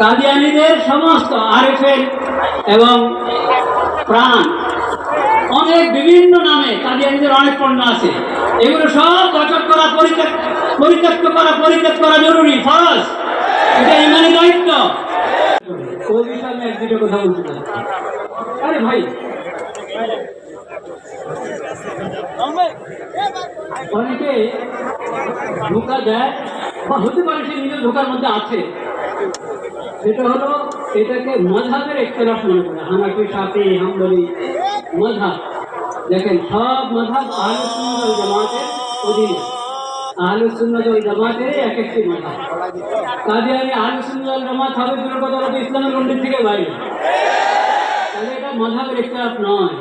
কাদিয়ানীদের সমস্ত আরেফেল এবং প্রাণ অনেক বিভিন্ন নামে কাদিয়ানীদের অনেক পণ্য আছে। এগুলো সব বয়কট করা, পরিত্যাগ করা জরুরি, ফরজ। এটা ইমানি দায়িত্ব। ওই বিষয়ে আমি এক দুটো কথা বলতে চাই। আরে ভাই, অনেকে ধোঁকা দেয় বা হতে পারে সে নিজের ধোঁকার মধ্যে আছে। সেটা হলো এটাকে মযহাবের ইখতিলাফ মনে করে। হানাফি, শাফি, হাম্বলি মযহাব। দেখেন, সব মযহাব আহলুস সুন্নাহ ওয়াল জামাতের অধীনে। আহলুস সুন্নাহ ওয়াল জামাতের এক একটি মযহাব। কাদিয়ানী আহলুস সুন্নাহ ওয়াল জামাত হবে দূরের কথা, হলো ইসলামের গণ্ডি থেকে বাইরে। তাহলে এটা মযহাবের ইখতিলাফ নয়।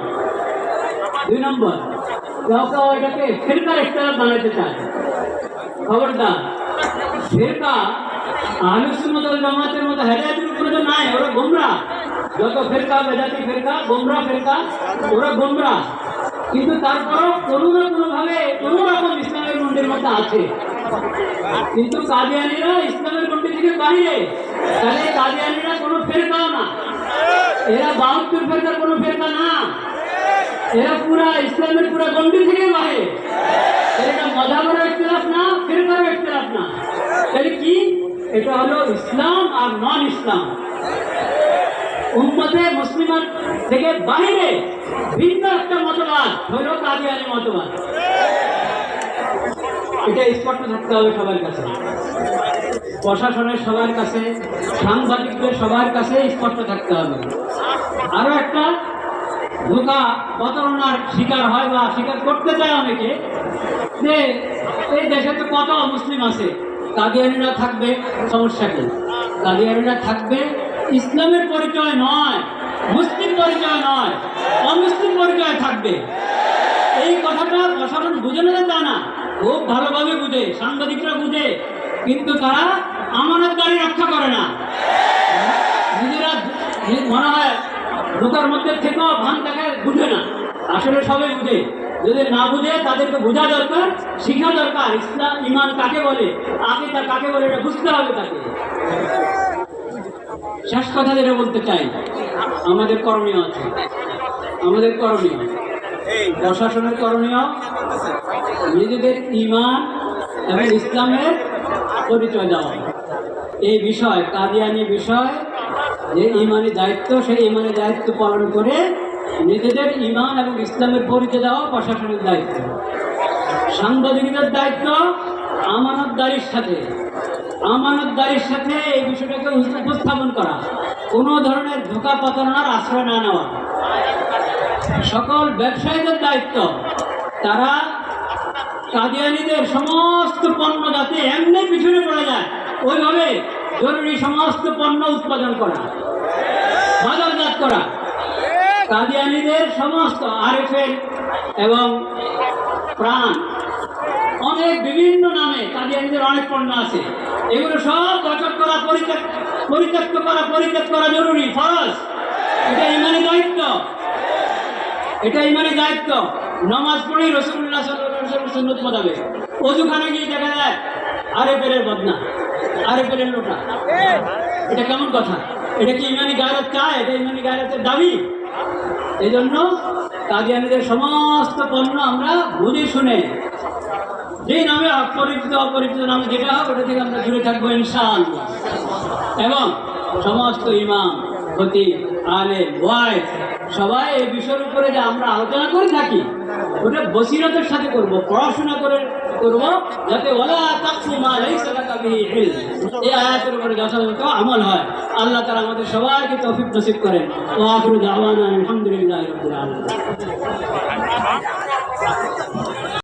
2 নম্বর, কেউ এটাকে ফিরকার ইখতিলাফ বানাতে চায়। খবরদার, ফিরকা আহলুস সুন্নাহ ওয়াল জামাতের মতো হেদায়েতের উপরে তো নাই, ওরা গোমরাহ। যত ফিরকা, বেদাতি ফিরকা, গোমরাহ ফিরকা, ওরা গোমরাহ। কিন্তু তারপরও কোনো না কোনোভাবে কোনো রকম ইসলামের গণ্ডির মধ্যে আছে। কিন্তু কাদিয়ানীরা ইসলামের গণ্ডি থেকে বাইরে। তাহলে কাদিয়ানীরা কোনো ফিরকাও না, এরা 72 ফিরকার কোনো ফিরকা না, এরা পুরা ইসলামের পুরা গণ্ডি থেকে বাইরে। এটা মযহাবের ইখতিলাফ না, ফিরকার ইখতিলাফ না। তাহলে কি? এটা হলো ইসলাম আর নন ইসলাম। উম্মতে মুসলিমা থেকে বাইরে ভিন্ন একটা মতবাদ হলো কাদিয়ানী মতবাদ। এটা স্পষ্ট থাকতে হবে সবার কাছে, প্রশাসনের সবার কাছে, সাংবাদিকদের সবার কাছে স্পষ্ট থাকতে হবে। আরো একটা ধোঁকা প্রতারণার শিকার হয় বা স্বীকার করতে চায় অনেকে, যে এই দেশে তো কত মুসলিম আছে, কাদিয়ানীরা থাকবে, সমস্যা কি? কাদিয়ানীরা থাকবে ইসলামের পরিচয় নয়, মুসলিম পরিচয় নয়, অমুসলিম পরিচয় থাকবে। এই কথাটা প্রশাসন বুঝে না, তা না, খুব ভালোভাবে বুঝে, সাংবাদিকরা বুঝে, কিন্তু তারা আমানতদারি রক্ষা করে না। নিজেরা মনে হয় ঢোকার মধ্যে থেকেও ভান দেখায়, বুঝে না। আসলে সবাই বুঝে। যদি না বুঝে তাদেরকে বোঝা দরকার, শিখা দরকার। ইসলাম ইমান কাকে বলে, আকীদা কাকে বলে, এটা বুঝতে হবে তাকে। শেষ কথা যেটা বলতে চাই, আমাদের করণীয় আছে, আমাদের করণীয়, প্রশাসনের করণীয়, নিজেদের ইমান এবং ইসলামের পরিচয় দেওয়া। এই বিষয়, কাদিয়ানী বিষয়, যে ইমানি দায়িত্ব, সেই ইমানি দায়িত্ব পালন করে নিজেদের ইমান এবং ইসলামের পরিচয় দেওয়া প্রশাসনের দায়িত্ব। সাংবাদিকদের দায়িত্ব আমানতদারির সাথে এই বিষয়টাকে উপস্থাপন করা, কোনো ধরনের ধোঁকা প্রতারণার আশ্রয় না নেওয়া। সকল ব্যবসায়ীদের দায়িত্ব, তারা কাদিয়ানীদের সমস্ত পণ্য যাতে এমনি পিছনে পড়ে যায়, ওইভাবে জরুরি সমস্ত পণ্য উৎপাদন করা, বাজারজাত করা। কাদিয়ানীদের সমস্ত আরেফেল এবং প্রাণ অনেক বিভিন্ন নামে কাদিয়ানীদের অনেক পণ্য আছে। এগুলো সব বয়কট করা, পরিত্যাগ করা জরুরি, ফরজ। এটা ইমানি দায়িত্ব, এটা ইমানি দায়িত্ব। নামাজ পড়ি রাসূলুল্লাহ সাল্লাল্লাহু আলাইহি ওয়াসাল্লামের সুন্নাত মোতাবেক। ওযুখানে গিয়ে দেখা যায় আরেফেলের বদনা, আরেফেলের লোটা। এটা কেমন কথা? এটা কি ইমানি গায়রত চায়? এটা ইমানি গায়রতের দাবি? এই জন্য কাদিয়ানীদের সমস্ত পণ্য আমরা বুঝে শুনে, যে নামে পরিচিত অপরিচিত নামে যেটা হোক, ওটা থেকে আমরা দূরে থাকবো ইনশাআল্লাহ। এবং সমস্ত ইমাম, খতিব, আলেম, ওয়াইজ সবাই এই বিষয়ের উপরে যে আমরা আলোচনা করে থাকি, ওটা বসিরতের সাথে করব, পড়াশোনা করে করব, যাতে ওয়ালা তাকফু মা লাইসা লাকা বিহি ইলম, এই আয়াতের উপরে যথাযথ আমল হয়। আল্লাহ তাআলা আমাদের সবাইকে তৌফিক নসিব করেন। ওয়া আখিরু দাওয়ানা আলহামদুলিল্লাহি রাব্বিল আলামিন।